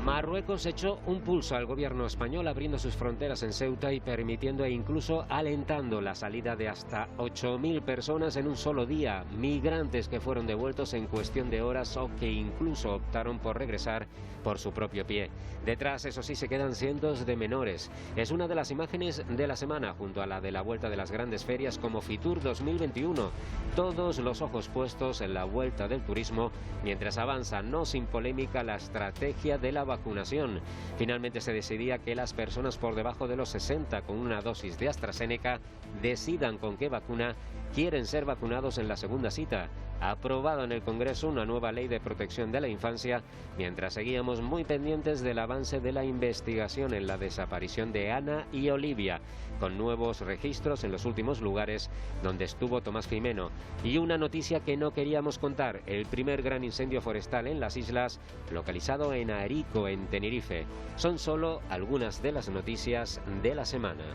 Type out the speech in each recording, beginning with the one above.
Marruecos echó un pulso al gobierno español abriendo sus fronteras en Ceuta y permitiendo e incluso alentando la salida de hasta 8.000 personas en un solo día, migrantes que fueron devueltos en cuestión de horas o que incluso optaron por regresar por su propio pie. Detrás, eso sí, se quedan cientos de menores. Es una de las imágenes de la semana junto a la de la vuelta de las grandes ferias como Fitur 2021. Todos los ojos puestos en la vuelta del turismo mientras avanza, no sin polémica, la estrategia de la vacunación. Finalmente se decidía que las personas por debajo de los 60 con una dosis de AstraZeneca decidan con qué vacuna quieren ser vacunados en la segunda cita. Aprobado en el Congreso una nueva ley de protección de la infancia, mientras seguíamos muy pendientes del avance de la investigación en la desaparición de Ana y Olivia, con nuevos registros en los últimos lugares donde estuvo Tomás Jimeno. Y una noticia que no queríamos contar: el primer gran incendio forestal en las islas, localizado en Arico, en Tenerife. Son solo algunas de las noticias de la semana.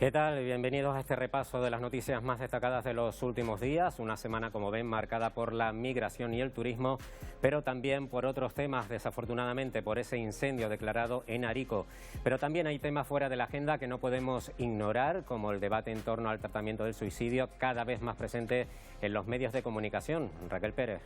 ¿Qué tal? Bienvenidos a este repaso de las noticias más destacadas de los últimos días. Una semana, como ven, marcada por la migración y el turismo, pero también por otros temas, desafortunadamente, por ese incendio declarado en Arico. Pero también hay temas fuera de la agenda que no podemos ignorar, como el debate en torno al tratamiento del suicidio, cada vez más presente en los medios de comunicación. Raquel Pérez.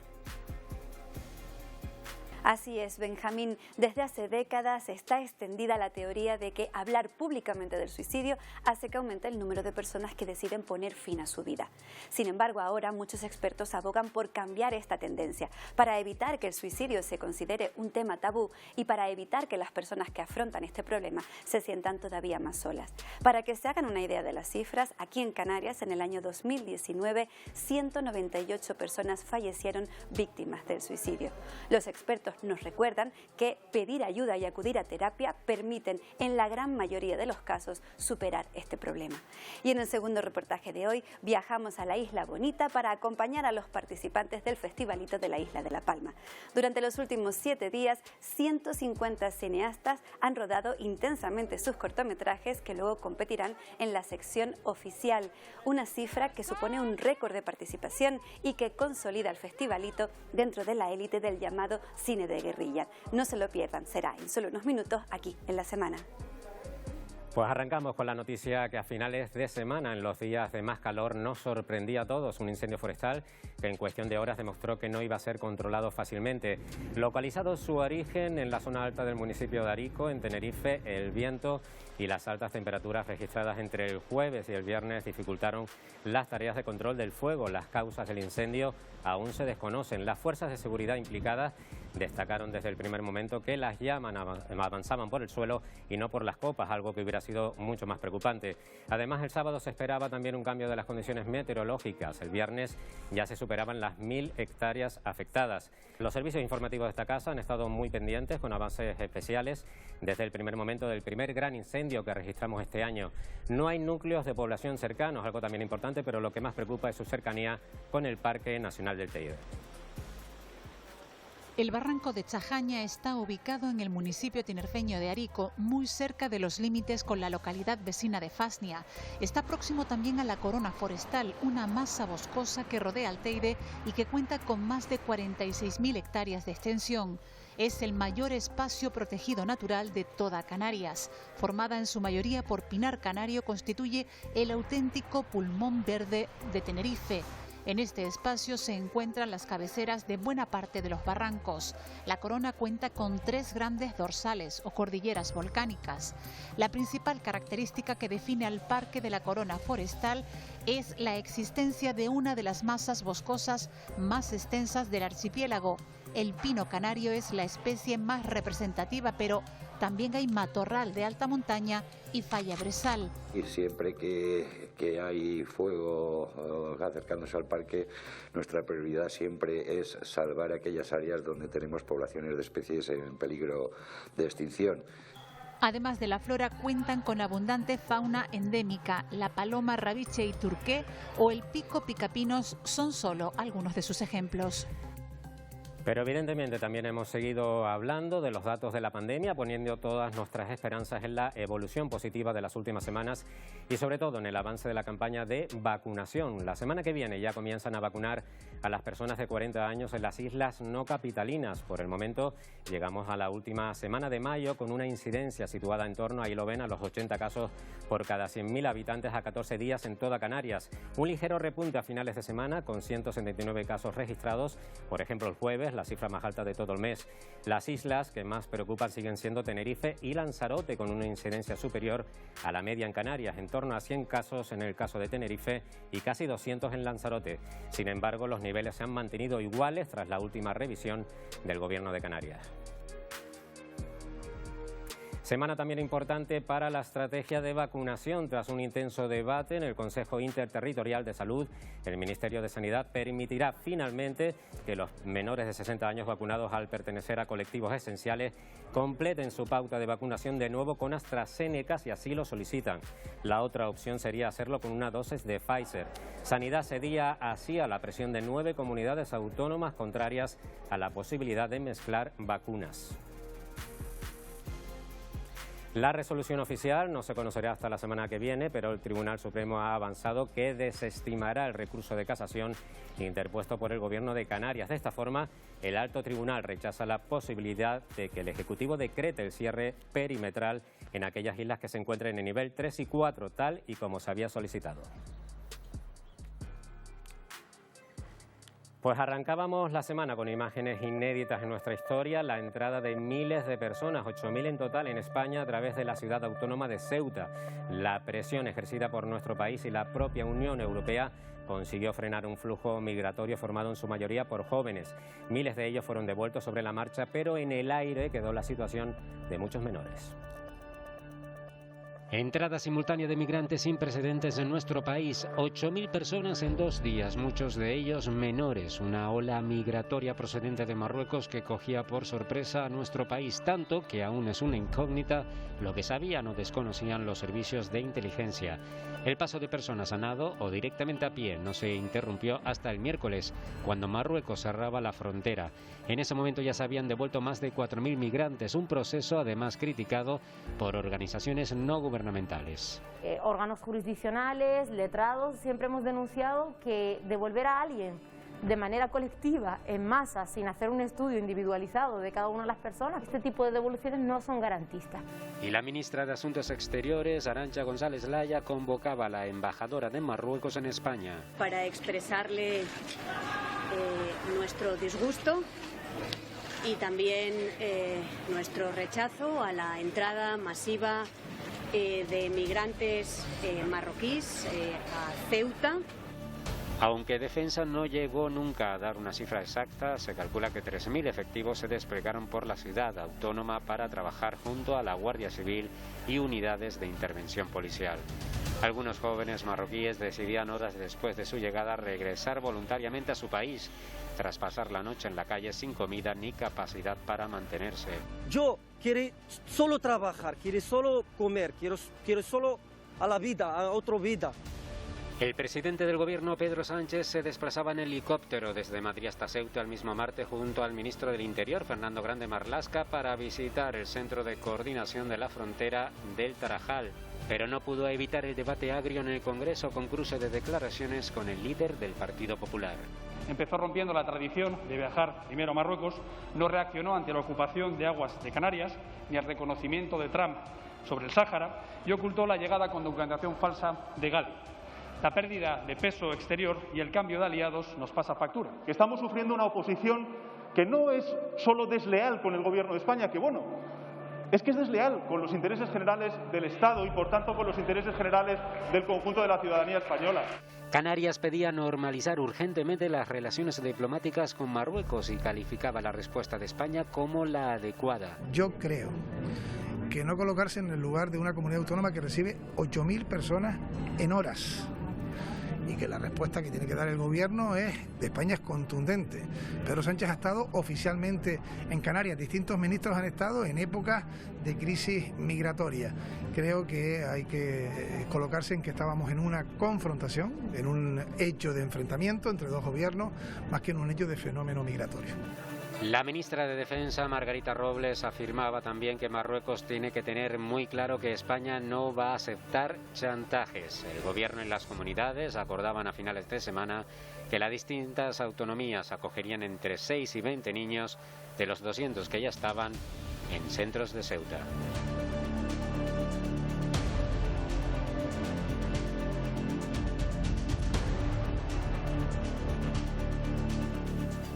Así es, Benjamín. Desde hace décadas está extendida la teoría de que hablar públicamente del suicidio hace que aumente el número de personas que deciden poner fin a su vida. Sin embargo, ahora muchos expertos abogan por cambiar esta tendencia, para evitar que el suicidio se considere un tema tabú y para evitar que las personas que afrontan este problema se sientan todavía más solas. Para que se hagan una idea de las cifras, aquí en Canarias, en el año 2019, 198 personas fallecieron víctimas del suicidio. Los expertos nos recuerdan que pedir ayuda y acudir a terapia permiten, en la gran mayoría de los casos, superar este problema. Y en el segundo reportaje de hoy viajamos a la Isla Bonita para acompañar a los participantes del Festivalito de la Isla de La Palma. Durante los últimos 7 días, 150 cineastas han rodado intensamente sus cortometrajes que luego competirán en la sección oficial, una cifra que supone un récord de participación y que consolida el Festivalito dentro de la élite del llamado cine de guerrilla. No se lo pierdan, será en solo unos minutos aquí en La Semana. Pues arrancamos con la noticia que a finales de semana, en los días de más calor, nos sorprendía a todos. Un incendio forestal que en cuestión de horas demostró que no iba a ser controlado fácilmente. Localizado su origen en la zona alta del municipio de Arico, en Tenerife, el viento y las altas temperaturas registradas entre el jueves y el viernes dificultaron las tareas de control del fuego. Las causas del incendio aún se desconocen. Las fuerzas de seguridad implicadas destacaron desde el primer momento que las llamas avanzaban por el suelo y no por las copas, algo que hubiera sido mucho más preocupante. Además, el sábado se esperaba también un cambio de las condiciones meteorológicas. El viernes ya se superaban las 1.000 hectáreas afectadas. Los servicios informativos de esta casa han estado muy pendientes, con avances especiales desde el primer momento del primer gran incendio que registramos este año. No hay núcleos de población cercanos, algo también importante, pero lo que más preocupa es su cercanía con el Parque Nacional del Teide. El barranco de Chajaña está ubicado en el municipio tinerfeño de Arico, muy cerca de los límites con la localidad vecina de Fasnia. Está próximo también a la corona forestal, una masa boscosa que rodea al Teide y que cuenta con más de 46.000 hectáreas de extensión. Es el mayor espacio protegido natural de toda Canarias. Formada en su mayoría por pinar canario, constituye el auténtico pulmón verde de Tenerife. En este espacio se encuentran las cabeceras de buena parte de los barrancos. La corona cuenta con 3 grandes dorsales o cordilleras volcánicas. La principal característica que define al Parque de la Corona Forestal es la existencia de una de las masas boscosas más extensas del archipiélago. El pino canario es la especie más representativa, pero también hay matorral de alta montaña y falla brezal. Y siempre que hay fuego acercándose al parque, nuestra prioridad siempre es salvar aquellas áreas donde tenemos poblaciones de especies en peligro de extinción. Además de la flora, cuentan con abundante fauna endémica. La paloma rabiche y turqué o el pico picapinos son solo algunos de sus ejemplos. Pero evidentemente también hemos seguido hablando de los datos de la pandemia, poniendo todas nuestras esperanzas en la evolución positiva de las últimas semanas y sobre todo en el avance de la campaña de vacunación. La semana que viene ya comienzan a vacunar a las personas de 40 años en las islas no capitalinas. Por el momento llegamos a la última semana de mayo con una incidencia situada en torno, ahí lo ven, a los 80 casos por cada 100.000 habitantes a 14 días en toda Canarias. Un ligero repunte a finales de semana con 179 casos registrados, por ejemplo el jueves, la cifra más alta de todo el mes. Las islas que más preocupan siguen siendo Tenerife y Lanzarote, con una incidencia superior a la media en Canarias, en torno a 100 casos en el caso de Tenerife y casi 200 en Lanzarote. Sin embargo, los niveles se han mantenido iguales tras la última revisión del Gobierno de Canarias. Semana también importante para la estrategia de vacunación. Tras un intenso debate en el Consejo Interterritorial de Salud, el Ministerio de Sanidad permitirá finalmente que los menores de 60 años vacunados al pertenecer a colectivos esenciales completen su pauta de vacunación de nuevo con AstraZeneca si así lo solicitan. La otra opción sería hacerlo con una dosis de Pfizer. Sanidad cedía así a la presión de 9 comunidades autónomas contrarias a la posibilidad de mezclar vacunas. La resolución oficial no se conocerá hasta la semana que viene, pero el Tribunal Supremo ha avanzado que desestimará el recurso de casación interpuesto por el Gobierno de Canarias. De esta forma, el Alto Tribunal rechaza la posibilidad de que el Ejecutivo decrete el cierre perimetral en aquellas islas que se encuentren en nivel 3 y 4, tal y como se había solicitado. Pues arrancábamos la semana con imágenes inéditas en nuestra historia, la entrada de miles de personas, 8.000 en total en España, a través de la ciudad autónoma de Ceuta. La presión ejercida por nuestro país y la propia Unión Europea consiguió frenar un flujo migratorio formado en su mayoría por jóvenes. Miles de ellos fueron devueltos sobre la marcha, pero en el aire quedó la situación de muchos menores. Entrada simultánea de migrantes sin precedentes en nuestro país, 8.000 personas en 2 días, muchos de ellos menores, una ola migratoria procedente de Marruecos que cogía por sorpresa a nuestro país, tanto que aún es una incógnita lo que sabían o desconocían los servicios de inteligencia. El paso de personas a nado o directamente a pie no se interrumpió hasta el miércoles, cuando Marruecos cerraba la frontera. En ese momento ya se habían devuelto más de 4.000 migrantes, un proceso además criticado por organizaciones no gubernamentales. Órganos jurisdiccionales, letrados, siempre hemos denunciado que devolver a alguien de manera colectiva, en masa, sin hacer un estudio individualizado de cada una de las personas, este tipo de devoluciones no son garantistas. Y la ministra de Asuntos Exteriores, Arantxa González Laya, convocaba a la embajadora de Marruecos en España para expresarle nuestro disgusto y también nuestro rechazo a la entrada masiva de migrantes marroquíes a Ceuta. Aunque Defensa no llegó nunca a dar una cifra exacta, se calcula que 3.000 efectivos se desplegaron por la ciudad autónoma para trabajar junto a la Guardia Civil y unidades de intervención policial. Algunos jóvenes marroquíes decidían horas después de su llegada regresar voluntariamente a su país, tras pasar la noche en la calle sin comida ni capacidad para mantenerse. Yo quiero solo trabajar, quiero solo comer, quiero solo a la vida, a otra vida. El presidente del gobierno, Pedro Sánchez, se desplazaba en helicóptero desde Madrid hasta Ceuta el mismo martes junto al ministro del Interior, Fernando Grande Marlaska, para visitar el centro de coordinación de la frontera del Tarajal. Pero no pudo evitar el debate agrio en el Congreso con cruce de declaraciones con el líder del Partido Popular. Empezó rompiendo la tradición de viajar primero a Marruecos, no reaccionó ante la ocupación de aguas de Canarias ni al reconocimiento de Trump sobre el Sáhara y ocultó la llegada con documentación falsa de Gali. La pérdida de peso exterior y el cambio de aliados nos pasa factura. Estamos sufriendo una oposición que no es solo desleal con el Gobierno de España, que bueno, es que es desleal con los intereses generales del Estado y por tanto con los intereses generales del conjunto de la ciudadanía española. Canarias pedía normalizar urgentemente las relaciones diplomáticas con Marruecos y calificaba la respuesta de España como la adecuada. Yo creo que no colocarse en el lugar de una comunidad autónoma que recibe 8.000 personas en horas. Y que la respuesta que tiene que dar el gobierno de España es contundente. Pedro Sánchez ha estado oficialmente en Canarias, distintos ministros han estado en épocas de crisis migratoria. Creo que hay que colocarse en que estábamos en una confrontación, en un hecho de enfrentamiento entre dos gobiernos, más que en un hecho de fenómeno migratorio. La ministra de Defensa, Margarita Robles, afirmaba también que Marruecos tiene que tener muy claro que España no va a aceptar chantajes. El gobierno y las comunidades acordaban a finales de semana que las distintas autonomías acogerían entre 6 y 20 niños de los 200 que ya estaban en centros de Ceuta.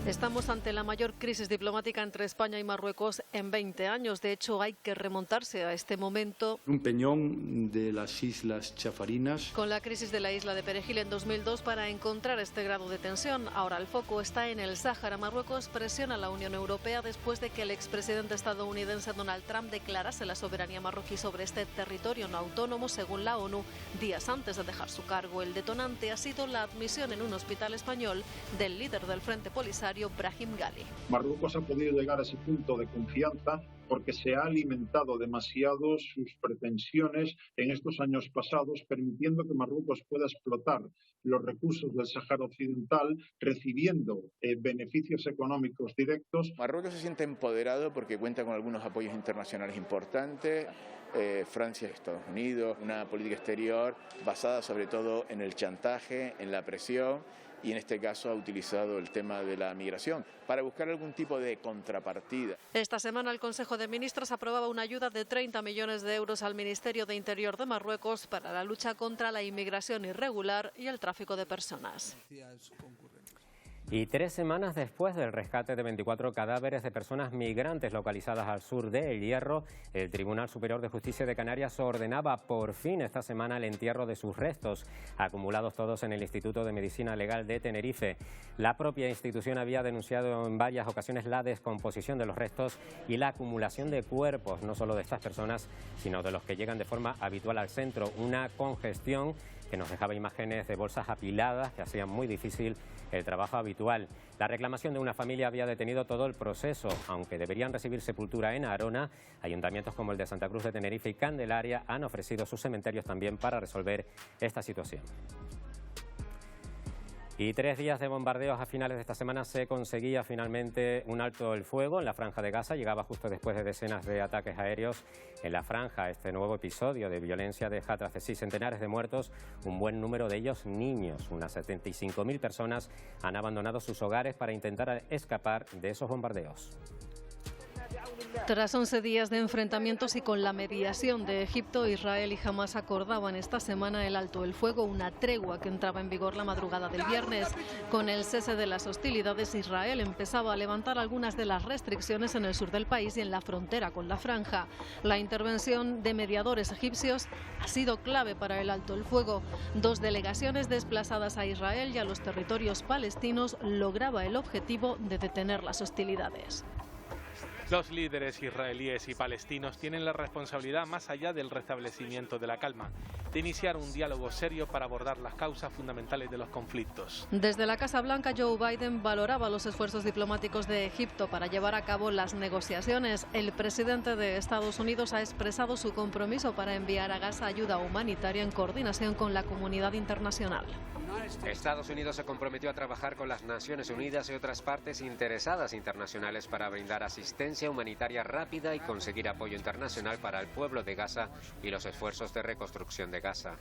Estamos ante la mayor crisis diplomática entre España y Marruecos en 20 años. De hecho, hay que remontarse a este momento. Un peñón de las Islas Chafarinas. Con la crisis de la isla de Perejil en 2002 para encontrar este grado de tensión. Ahora el foco está en el Sáhara. Marruecos presiona a la Unión Europea después de que el expresidente estadounidense Donald Trump declarase la soberanía marroquí sobre este territorio no autónomo, según la ONU, días antes de dejar su cargo. El detonante ha sido la admisión en un hospital español del líder del Frente Polisario, Brahim Ghali. Marruecos ha podido llegar a ese punto de confianza porque se ha alimentado demasiado sus pretensiones en estos años pasados, permitiendo que Marruecos pueda explotar los recursos del Sáhara Occidental, recibiendo beneficios económicos directos. Marruecos se siente empoderado porque cuenta con algunos apoyos internacionales importantes. Francia, Estados Unidos, una política exterior basada sobre todo en el chantaje, en la presión, y en este caso ha utilizado el tema de la migración para buscar algún tipo de contrapartida. Esta semana el Consejo de Ministros aprobaba una ayuda de 30 millones de euros al Ministerio de Interior de Marruecos para la lucha contra la inmigración irregular y el tráfico de personas. Y 3 semanas después del rescate de 24 cadáveres de personas migrantes localizadas al sur de El Hierro, el Tribunal Superior de Justicia de Canarias ordenaba por fin esta semana el entierro de sus restos, acumulados todos en el Instituto de Medicina Legal de Tenerife. La propia institución había denunciado en varias ocasiones la descomposición de los restos y la acumulación de cuerpos, no solo de estas personas, sino de los que llegan de forma habitual al centro. Una congestión que nos dejaba imágenes de bolsas apiladas que hacían muy difícil el trabajo habitual. La reclamación de una familia había detenido todo el proceso. Aunque deberían recibir sepultura en Arona, ayuntamientos como el de Santa Cruz de Tenerife y Candelaria han ofrecido sus cementerios también para resolver esta situación. Y 3 días de bombardeos a finales de esta semana se conseguía finalmente un alto el fuego en la Franja de Gaza. Llegaba justo después de decenas de ataques aéreos en la franja. Este nuevo episodio de violencia deja tras de sí centenares de muertos, un buen número de ellos niños. Unas 75.000 personas han abandonado sus hogares para intentar escapar de esos bombardeos. Tras 11 días de enfrentamientos y con la mediación de Egipto, Israel y Hamás acordaban esta semana el alto el fuego, una tregua que entraba en vigor la madrugada del viernes. Con el cese de las hostilidades, Israel empezaba a levantar algunas de las restricciones en el sur del país y en la frontera con la franja. La intervención de mediadores egipcios ha sido clave para el alto el fuego. 2 delegaciones desplazadas a Israel y a los territorios palestinos lograba el objetivo de detener las hostilidades. Los líderes israelíes y palestinos tienen la responsabilidad, más allá del restablecimiento de la calma, de iniciar un diálogo serio para abordar las causas fundamentales de los conflictos. Desde la Casa Blanca, Joe Biden valoraba los esfuerzos diplomáticos de Egipto para llevar a cabo las negociaciones. El presidente de Estados Unidos ha expresado su compromiso para enviar a Gaza ayuda humanitaria en coordinación con la comunidad internacional. Estados Unidos se comprometió a trabajar con las Naciones Unidas y otras partes interesadas internacionales para brindar asistencia humanitaria rápida y conseguir apoyo internacional para el pueblo de Gaza y los esfuerzos de reconstrucción de Gaza.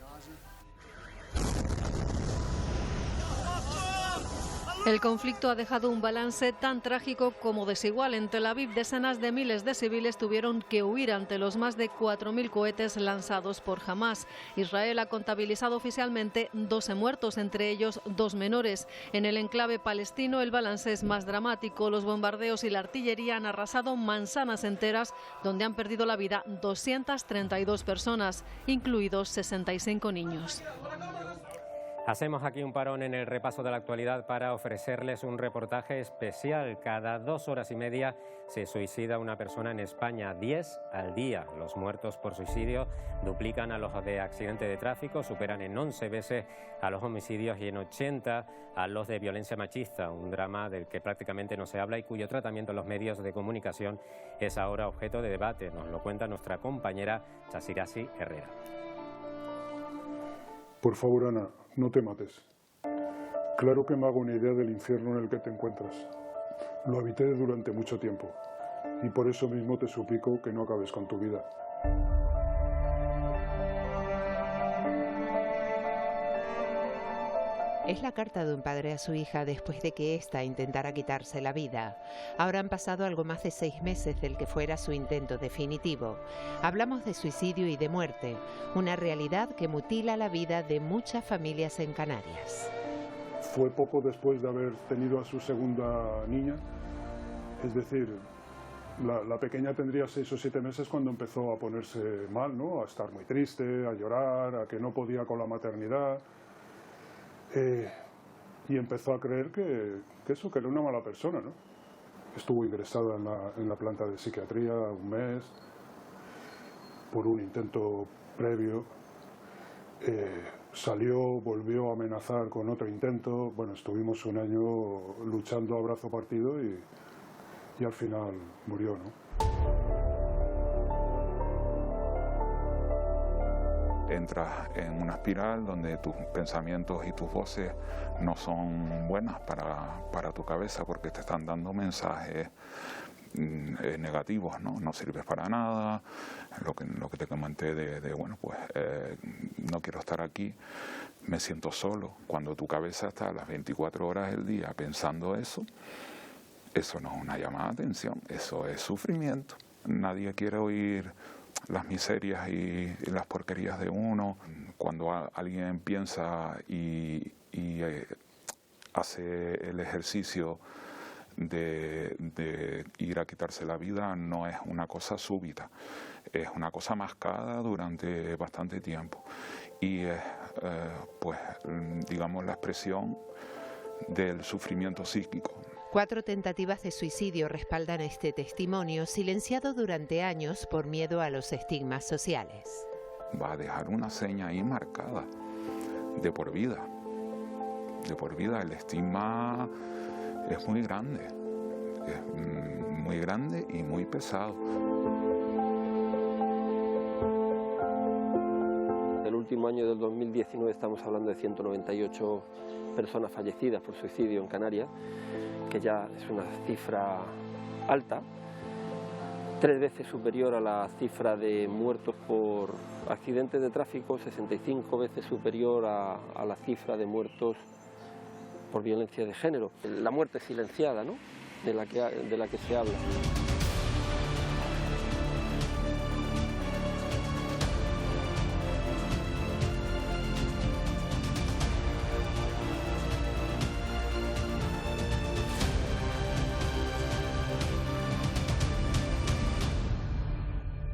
El conflicto ha dejado un balance tan trágico como desigual. En Tel Aviv, decenas de miles de civiles tuvieron que huir ante los más de 4.000 cohetes lanzados por Hamás. Israel ha contabilizado oficialmente 12 muertos, entre ellos 2 menores. En el enclave palestino el balance es más dramático. Los bombardeos y la artillería han arrasado manzanas enteras donde han perdido la vida 232 personas, incluidos 65 niños. Hacemos aquí un parón en el repaso de la actualidad para ofrecerles un reportaje especial. Cada 2 horas y media se suicida una persona en España, 10 al día. Los muertos por suicidio duplican a los de accidente de tráfico, superan en 11 veces a los homicidios y en 80 a los de violencia machista, un drama del que prácticamente no se habla y cuyo tratamiento en los medios de comunicación es ahora objeto de debate. Nos lo cuenta nuestra compañera Chasirasi Herrera. Por favor, Ana, no te mates. Claro que me hago una idea del infierno en el que te encuentras. Lo habité durante mucho tiempo y por eso mismo te suplico que no acabes con tu vida. Es la carta de un padre a su hija después de que ésta intentara quitarse la vida. Ahora han pasado algo más de 6 meses del que fuera su intento definitivo. Hablamos de suicidio y de muerte, una realidad que mutila la vida de muchas familias en Canarias. Fue poco después de haber tenido a su segunda niña, es decir, la pequeña tendría 6 o 7 meses cuando empezó a ponerse mal, ¿no? A estar muy triste, a llorar, a que no podía con la maternidad. Y empezó a creer que era una mala persona, ¿no? Estuvo ingresada en la planta de psiquiatría 1 mes por un intento previo. Salió, volvió a amenazar con otro intento. Bueno, estuvimos 1 año luchando a brazo partido y al final murió, ¿no? Entras en una espiral donde tus pensamientos y tus voces no son buenas para tu cabeza porque te están dando mensajes negativos, ¿no? No sirves para nada, lo que te comenté bueno, pues no quiero estar aquí, me siento solo. Cuando tu cabeza está a las 24 horas del día pensando eso no es una llamada de atención, eso es sufrimiento. Nadie quiere oír las miserias y las porquerías de uno. Cuando alguien piensa y hace el ejercicio de ir a quitarse la vida, no es una cosa súbita, es una cosa mascada durante bastante tiempo y es, pues, digamos, la expresión del sufrimiento psíquico. 4 tentativas de suicidio respaldan este testimonio, silenciado durante años por miedo a los estigmas sociales. Va a dejar una seña ahí marcada, de por vida. De por vida, el estigma es muy grande y muy pesado. El último año del 2019 estamos hablando de 198 personas fallecidas por suicidio en Canarias, que ya es una cifra alta, 3 veces superior a la cifra de muertos por accidentes de tráfico, 65 veces superior a la cifra de muertos por violencia de género. La muerte silenciada, ¿no? de la que se habla.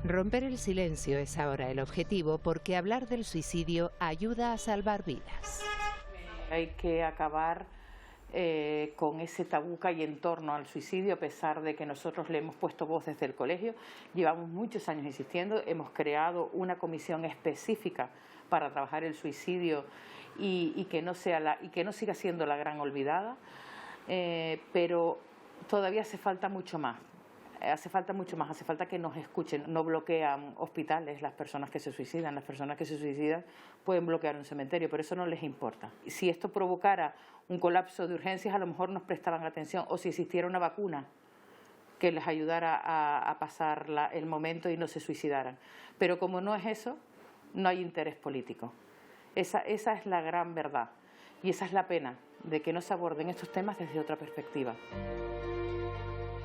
Romper el silencio es ahora el objetivo porque hablar del suicidio ayuda a salvar vidas. Hay que acabar con ese tabú que hay en torno al suicidio, a pesar de que nosotros le hemos puesto voz desde el colegio. Llevamos muchos años insistiendo, hemos creado una comisión específica para trabajar el suicidio y que no siga siendo la gran olvidada, pero todavía hace falta mucho más. Hace falta que nos escuchen. No bloquean hospitales las personas que se suicidan. Las personas que se suicidan pueden bloquear un cementerio, pero eso no les importa. Si esto provocara un colapso de urgencias, a lo mejor nos prestaban atención, o si existiera una vacuna que les ayudara a pasar el momento y no se suicidaran. Pero como no es eso, no hay interés político. Esa es la gran verdad y esa es la pena de que no se aborden estos temas desde otra perspectiva.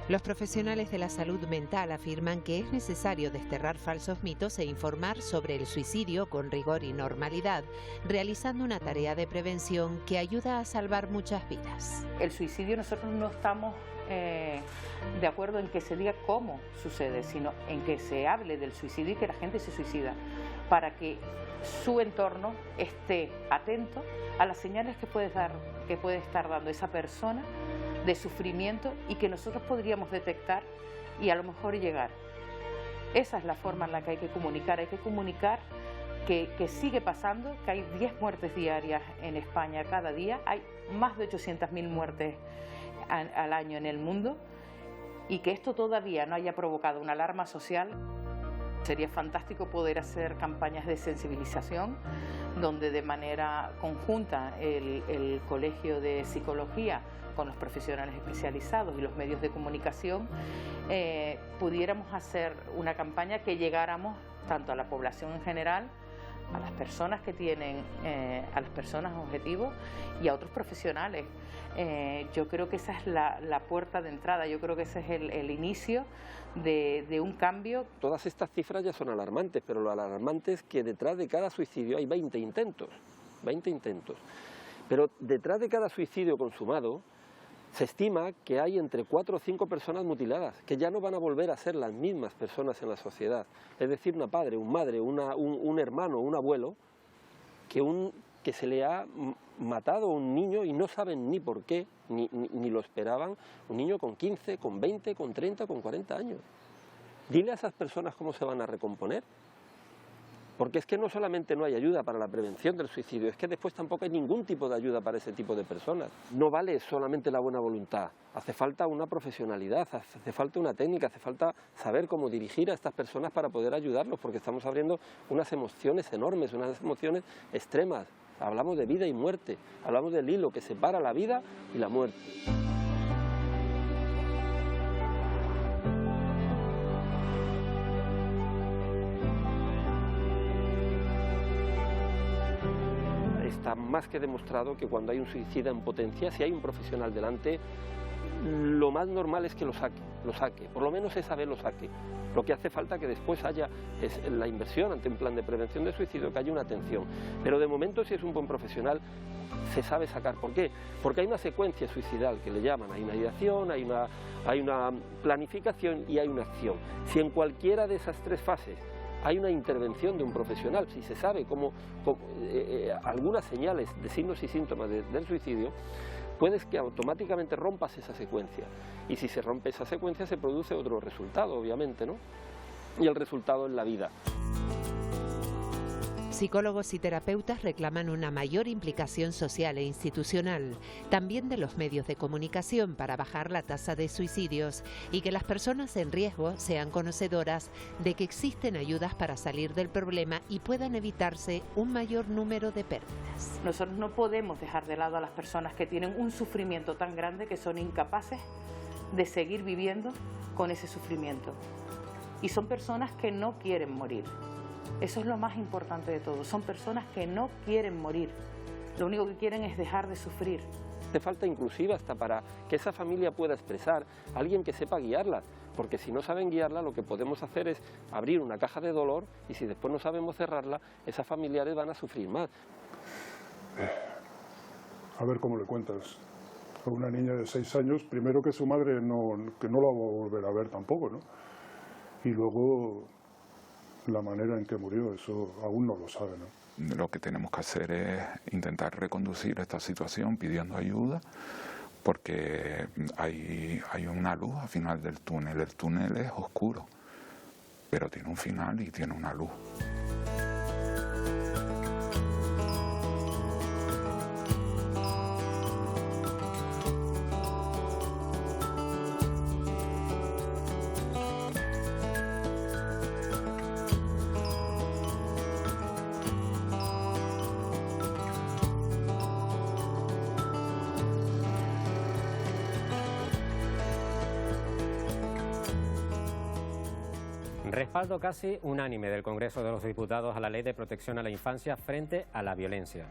Los profesionales de la salud mental afirman que es necesario desterrar falsos mitos e informar sobre el suicidio con rigor y normalidad, realizando una tarea de prevención que ayuda a salvar muchas vidas. El suicidio, nosotros no estamos de acuerdo en que se diga cómo sucede, sino en que se hable del suicidio y que la gente se suicida, para que su entorno esté atento a las señales que puede estar dando esa persona de sufrimiento y que nosotros podríamos detectar y a lo mejor llegar. Esa es la forma en la que hay que comunicar que sigue pasando, que hay 10 muertes diarias en España cada día, hay más de 800.000 muertes al año en el mundo y que esto todavía no haya provocado una alarma social. Sería fantástico poder hacer campañas de sensibilización donde de manera conjunta el Colegio de Psicología con los profesionales especializados y los medios de comunicación, pudiéramos hacer una campaña que llegáramos tanto a la población en general, a las personas que tienen, a las personas objetivos y a otros profesionales. Yo creo que esa es la puerta de entrada, yo creo que ese es el inicio de un cambio. Todas estas cifras ya son alarmantes, pero lo alarmante es que detrás de cada suicidio hay 20 intentos. Pero detrás de cada suicidio consumado se estima que hay entre 4 o 5 personas mutiladas, que ya no van a volver a ser las mismas personas en la sociedad. Es decir, una padre, un madre, un hermano, un abuelo, que se le ha matado a un niño y no saben ni por qué, ni lo esperaban, un niño con 15, con 20, con 30, con 40 años. Dile a esas personas cómo se van a recomponer. Porque es que no solamente no hay ayuda para la prevención del suicidio, es que después tampoco hay ningún tipo de ayuda para ese tipo de personas. No vale solamente la buena voluntad, hace falta una profesionalidad, hace falta una técnica, hace falta saber cómo dirigir a estas personas para poder ayudarlos, porque estamos abriendo unas emociones enormes, unas emociones extremas. Hablamos de vida y muerte, hablamos del hilo que separa la vida y la muerte. Está más que demostrado que cuando hay un suicida en potencia, si hay un profesional delante, lo más normal es que lo saque, por lo menos esa vez lo saque. Lo que hace falta que después haya es la inversión ante un plan de prevención de suicidio, que haya una atención. Pero de momento, si es un buen profesional, se sabe sacar. ¿Por qué? Porque hay una secuencia suicidal que le llaman, hay una ideación, hay una planificación y hay una acción. Si en cualquiera de esas 3 fases hay una intervención de un profesional, si se sabe algunas señales de signos y síntomas del suicidio, puedes que automáticamente rompas esa secuencia. Y si se rompe esa secuencia, se produce otro resultado, obviamente, ¿no? Y el resultado es la vida. Psicólogos y terapeutas reclaman una mayor implicación social e institucional, también de los medios de comunicación, para bajar la tasa de suicidios y que las personas en riesgo sean conocedoras de que existen ayudas para salir del problema y puedan evitarse un mayor número de pérdidas. Nosotros no podemos dejar de lado a las personas que tienen un sufrimiento tan grande que son incapaces de seguir viviendo con ese sufrimiento. Y son personas que no quieren morir. Eso es lo más importante de todo. Son personas que no quieren morir. Lo único que quieren es dejar de sufrir. Hace falta inclusive hasta para que esa familia pueda expresar a alguien que sepa guiarla, porque si no saben guiarla, lo que podemos hacer es abrir una caja de dolor y si después no sabemos cerrarla, esas familiares van a sufrir más. A ver cómo le cuentas a una niña de 6 años, primero que su madre que no la va a volver a ver tampoco, ¿no? Y luego la manera en que murió, eso aún no lo sabe, ¿no? Lo que tenemos que hacer es intentar reconducir esta situación pidiendo ayuda, porque hay una luz al final del túnel. El túnel es oscuro, pero tiene un final y tiene una luz. Respaldo casi unánime del Congreso de los Diputados a la Ley de Protección a la Infancia frente a la violencia.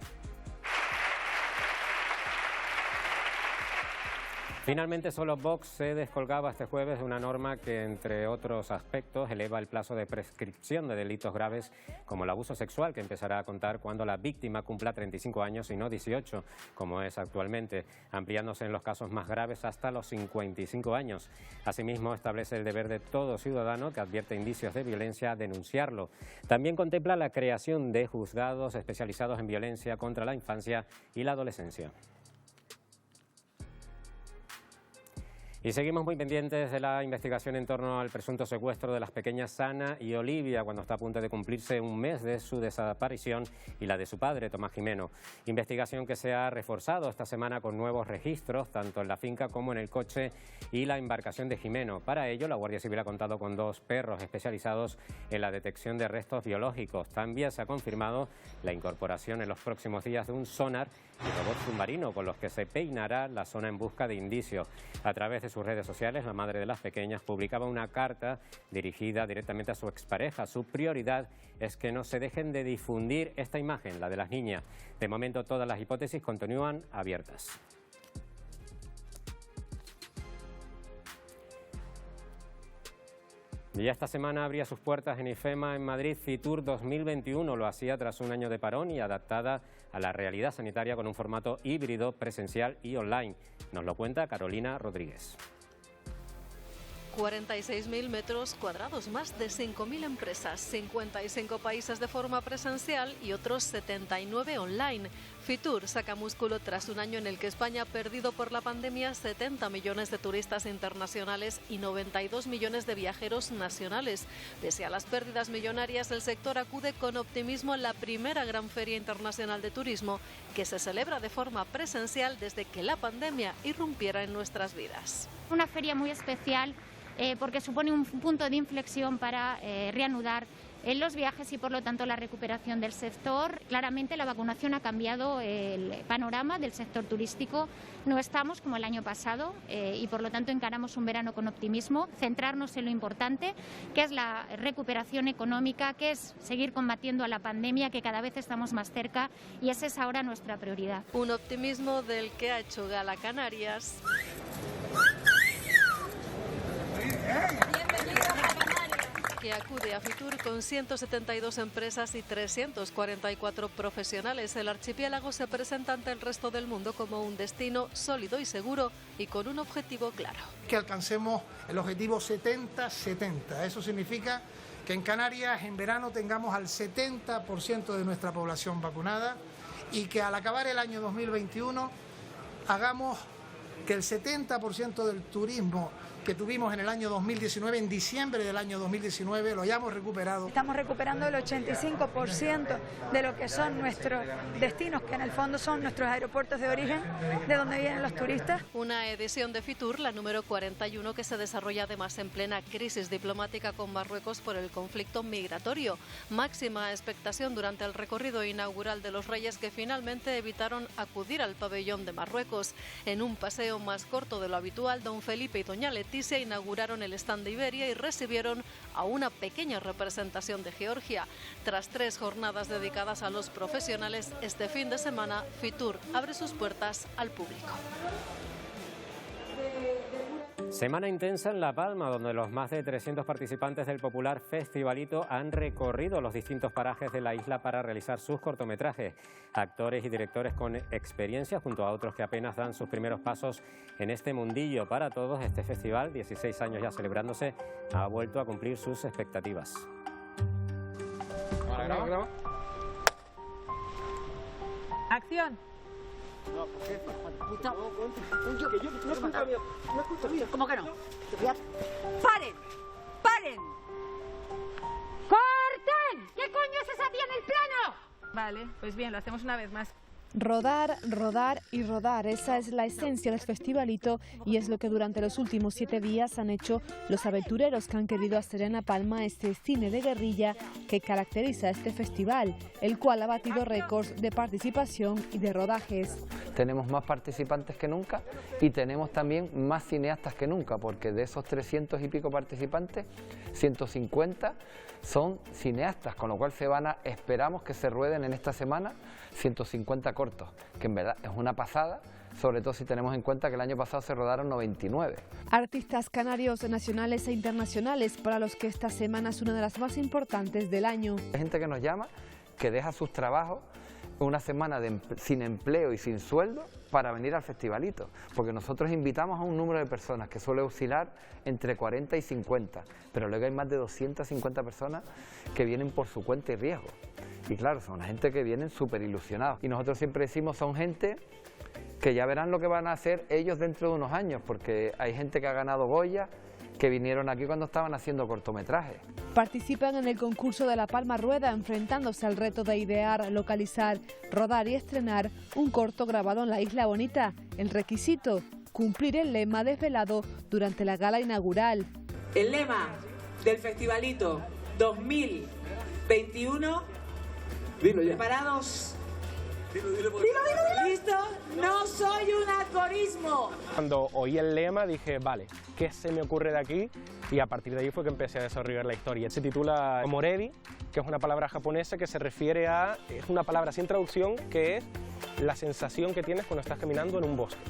Finalmente, solo Vox se descolgaba este jueves de una norma que, entre otros aspectos, eleva el plazo de prescripción de delitos graves como el abuso sexual, que empezará a contar cuando la víctima cumpla 35 años y no 18, como es actualmente, ampliándose en los casos más graves hasta los 55 años. Asimismo, establece el deber de todo ciudadano que advierte indicios de violencia a denunciarlo. También contempla la creación de juzgados especializados en violencia contra la infancia y la adolescencia. Y seguimos muy pendientes de la investigación en torno al presunto secuestro de las pequeñas Ana y Olivia, cuando está a punto de cumplirse un mes de su desaparición, y la de su padre, Tomás Jimeno. Investigación que se ha reforzado esta semana con nuevos registros, tanto en la finca como en el coche y la embarcación de Jimeno. Para ello, la Guardia Civil ha contado con 2 perros especializados en la detección de restos biológicos. También se ha confirmado la incorporación en los próximos días de un sonar y robot submarino, con los que se peinará la zona en busca de indicios. A través de sus redes sociales, la madre de las pequeñas publicaba una carta dirigida directamente a su expareja. Su prioridad es que no se dejen de difundir esta imagen, la de las niñas. De momento, todas las hipótesis continúan abiertas. Y esta semana abría sus puertas en IFEMA en Madrid Fitur 2021. Lo hacía tras un año de parón y adaptada a la realidad sanitaria con un formato híbrido, presencial y online. Nos lo cuenta Carolina Rodríguez. 46.000 metros cuadrados, más de 5.000 empresas, 55 países de forma presencial y otros 79 online. Fitur saca músculo tras un año en el que España ha perdido por la pandemia 70 millones de turistas internacionales y 92 millones de viajeros nacionales. Pese a las pérdidas millonarias, el sector acude con optimismo a la primera gran feria internacional de turismo, que se celebra de forma presencial desde que la pandemia irrumpiera en nuestras vidas. Una feria muy especial porque supone un punto de inflexión para reanudar los viajes y por lo tanto la recuperación del sector. Claramente la vacunación ha cambiado el panorama del sector turístico. No estamos como el año pasado y por lo tanto encaramos un verano con optimismo, centrarnos en lo importante, que es la recuperación económica, que es seguir combatiendo a la pandemia, que cada vez estamos más cerca y esa es ahora nuestra prioridad. Un optimismo del que ha hecho gala Canarias. Que acude a Fitur con 172 empresas y 344 profesionales. El archipiélago se presenta ante el resto del mundo como un destino sólido y seguro y con un objetivo claro. Que alcancemos el objetivo 70-70. Eso significa que en Canarias en verano tengamos al 70% de nuestra población vacunada y que al acabar el año 2021 hagamos que el 70% del turismo que tuvimos en el año 2019, en diciembre del año 2019, lo hayamos recuperado. Estamos recuperando el 85% de lo que son nuestros destinos, que en el fondo son nuestros aeropuertos de origen, de donde vienen los turistas. Una edición de Fitur, la número 41, que se desarrolla además en plena crisis diplomática con Marruecos por el conflicto migratorio. Máxima expectación durante el recorrido inaugural de los Reyes, que finalmente evitaron acudir al pabellón de Marruecos. En un paseo más corto de lo habitual, don Felipe y doña Leticia inauguraron el stand de Iberia y recibieron a una pequeña representación de Georgia. Tras 3 jornadas dedicadas a los profesionales, este fin de semana Fitur abre sus puertas al público. Semana intensa en La Palma, donde los más de 300 participantes del popular Festivalito han recorrido los distintos parajes de la isla para realizar sus cortometrajes. Actores y directores con experiencia junto a otros que apenas dan sus primeros pasos en este mundillo. Para todos, este festival, 16 años ya celebrándose, ha vuelto a cumplir sus expectativas. ¡Acción! No, ¿por qué? No es culpa mía. No es culpa mía. ¿Cómo que no? ¡Paren! ¡Paren! ¡Corten! ¿Qué coño es esa tía en el plano? Vale, pues bien, lo hacemos una vez más. Rodar, rodar y rodar, esa es la esencia del Festivalito y es lo que durante los últimos 7 días han hecho los aventureros que han querido hacer en La Palma este cine de guerrilla que caracteriza este festival, el cual ha batido récords de participación y de rodajes. Tenemos más participantes que nunca y tenemos también más cineastas que nunca, porque de esos 300 y pico participantes, 150 son cineastas, con lo cual esperamos que se rueden en esta semana 150 cortos, que en verdad es una pasada, sobre todo si tenemos en cuenta que el año pasado se rodaron 99. Artistas canarios nacionales e internacionales para los que esta semana es una de las más importantes del año. Hay gente que nos llama, que deja sus trabajos una semana sin empleo y sin sueldo para venir al Festivalito, porque nosotros invitamos a un número de personas que suele oscilar entre 40 y 50, pero luego hay más de 250 personas que vienen por su cuenta y riesgo. Y claro, son gente que vienen súper ilusionados. Y nosotros siempre decimos, son gente que ya verán lo que van a hacer ellos dentro de unos años, porque hay gente que ha ganado Goya, que vinieron aquí cuando estaban haciendo cortometrajes. Participan en el concurso de la Palma Rueda, enfrentándose al reto de idear, localizar, rodar y estrenar un corto grabado en la Isla Bonita. El requisito, cumplir el lema desvelado durante la gala inaugural. El lema del Festivalito 2021, dilo ya. ¿Preparados? Dilo. ¿Listo? No soy un algoritmo. Cuando oí el lema dije, vale, ¿qué se me ocurre de aquí? Y a partir de ahí fue que empecé a desarrollar la historia. Se titula Morebi, que es una palabra japonesa que se refiere a, es una palabra sin traducción, que es la sensación que tienes cuando estás caminando en un bosque,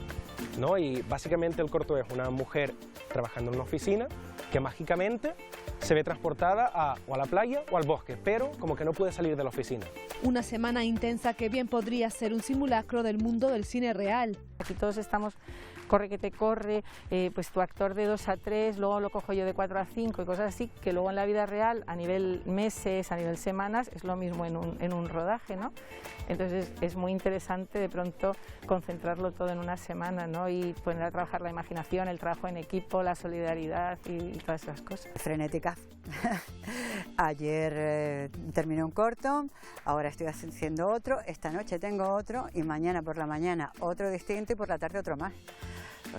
¿no? Y básicamente el corto es una mujer trabajando en una oficina que mágicamente se ve transportada o a la playa o al bosque, pero como que no puede salir de la oficina. Una semana intensa que bien podría ser un simulacro del mundo del cine real. Aquí todos estamos corre que te corre, pues tu actor de 2 a 3, luego lo cojo yo de 4 a 5 y cosas así, que luego en la vida real, a nivel meses, a nivel semanas, es lo mismo en un rodaje, ¿no? Entonces es muy interesante de pronto concentrarlo todo en una semana, ¿no? Y poner a trabajar la imaginación, el trabajo en equipo, la solidaridad y todas esas cosas. Frenética. Ayer terminé un corto, ahora estoy haciendo otro, esta noche tengo otro y mañana por la mañana otro distinto y por la tarde otro más.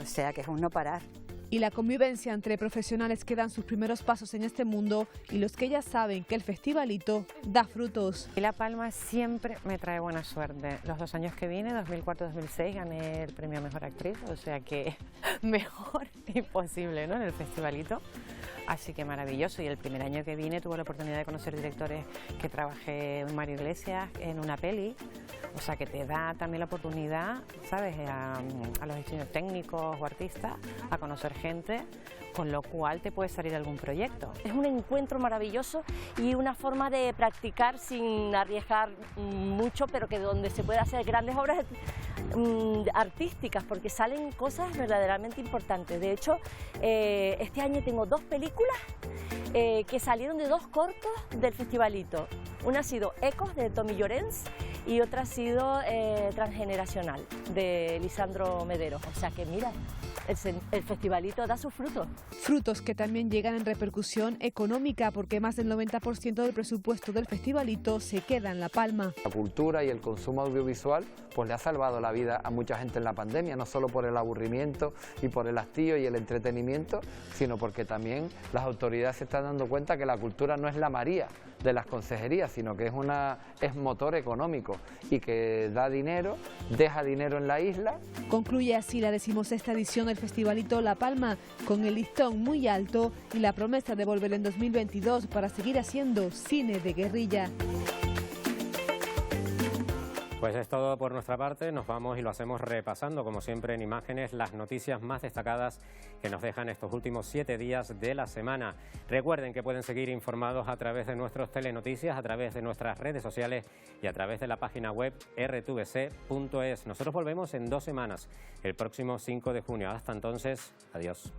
O sea que es un no parar. Y la convivencia entre profesionales que dan sus primeros pasos en este mundo y los que ya saben que el festivalito da frutos. Y La Palma siempre me trae buena suerte. Los 2 años que vine, 2004-2006, gané el premio a Mejor Actriz, o sea que mejor imposible, ¿no? En el festivalito. Así que maravilloso. Y el primer año que vine tuve la oportunidad de conocer directores que trabajé en Mario Iglesias en una peli. O sea que te da también la oportunidad, ¿sabes?, a los diseños técnicos o artistas a conocer gente, con lo cual te puede salir algún proyecto. Es un encuentro maravilloso y una forma de practicar sin arriesgar mucho, pero que donde se puede hacer grandes obras artísticas, porque salen cosas verdaderamente importantes. De hecho, este año tengo 2 películas que salieron de 2 cortos del festivalito. Una ha sido Ecos, de Tommy Llorens, y otra ha sido Transgeneracional, de Lisandro Medero. O sea que mira, el festivalito da sus frutos. Frutos que también llegan en repercusión económica, porque más del 90% del presupuesto del festivalito se queda en La Palma. La cultura y el consumo audiovisual pues le ha salvado la vida a mucha gente en la pandemia, no solo por el aburrimiento y por el hastío y el entretenimiento, sino porque también las autoridades se están dando cuenta que la cultura no es la María de las consejerías, sino que es motor económico y que da dinero, deja dinero en la isla. Concluye así la 16ª edición del Festivalito La Palma, con el listón muy alto y la promesa de volver en 2022 para seguir haciendo cine de guerrilla. Pues es todo por nuestra parte, nos vamos y lo hacemos repasando, como siempre, en imágenes, las noticias más destacadas que nos dejan estos últimos 7 días de la semana. Recuerden que pueden seguir informados a través de nuestros telenoticias, a través de nuestras redes sociales y a través de la página web rtvc.es. Nosotros volvemos en 2 semanas, el próximo 5 de junio. Hasta entonces, adiós.